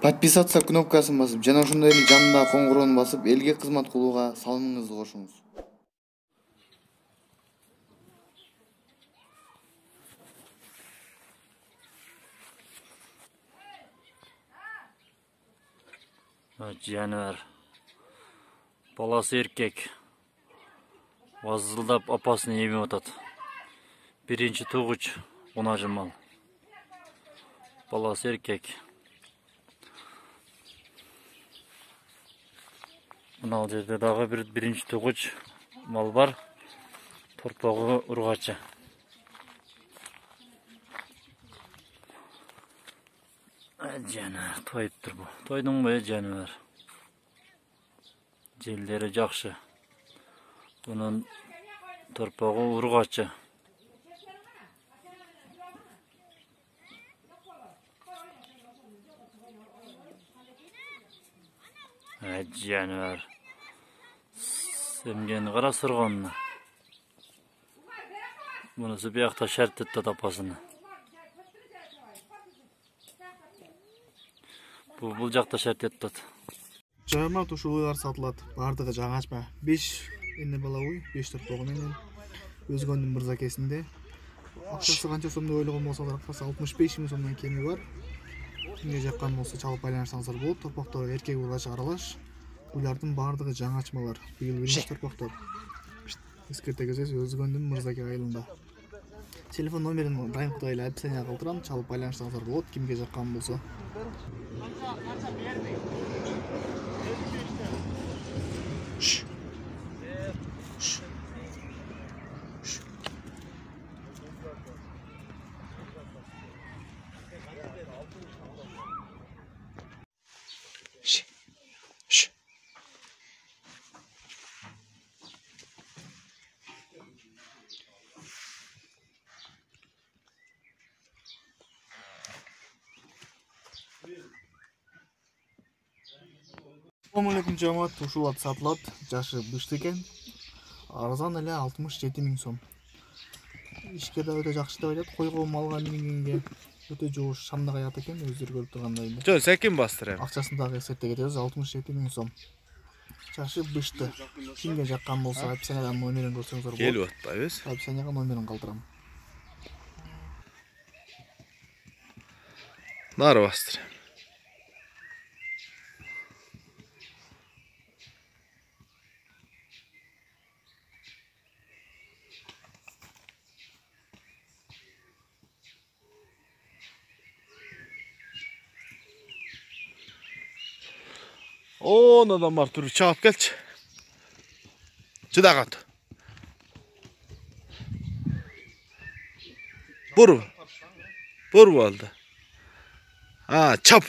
Подписаться кнопкасын басып, жана ошондой эле жанындагы коңгуроону басып, элге кызмат кылууга салымыңызды кошуңуз. Жануар. Баласы эркек. Вазылдап апасын емеп атат. Биринчи тугуч унажымал. Баласы эркек. Мынау жерде дагы биринчи тугуч мал бар. Торпогу ургачы. Жануар тойып турбу. Тойдуңбу жануар? Желдери жакшы. Bunun torpağı urgaçı. Жануар. Семген кара сырганны. Bunысы биякта шарт этти апасыны. Бул жакта шарт этти. Жайма тушулар сатылат. Бардыгы жаңачма. 5 эне бала уй, 5 торпогу менен Өзгөндүн мырзакесинде. Акчасы канча сом деп ойлогон болсоңор, акчасы 65 000 сомдон кеми бар. Кимге жаккан болсо чалып байланышсаңыздар болот. Торпоктор эркек ургач аралаш. Булардын бардыгы жаңачмалар. Быйыл биринчи торпоктор. Эскерте кетесиз, Өзгөндүн мырзаке айылында. Телефон номерин дайымкыда эле описанияга калтырам, чалып байланышсаңыздар болот, кимге жаккан болсо. Assalamualaikum жамаат, ушул ат сатылат. Жашы бышты экен. Арзан эле 67 000 сом. Ишке да өтө жакшы деп айтат. Койго малга мингенге өтө жууш шамдак аят экен, өздөрү көрүп тургандай. Жо, сәкин бастыр. Акчасын дагы эсерте кетебиз, 67 000 сом. Жашы бышты. Кимге жаккан болсо, описаниядан номерин көрсөңүздөр болот. Келип атпайбыз. Описанияга номерин калтырам. Нары бастыр. Adam var dur çağıp gelç. Çıda kat. Buru. Buru oldu. Ha çap.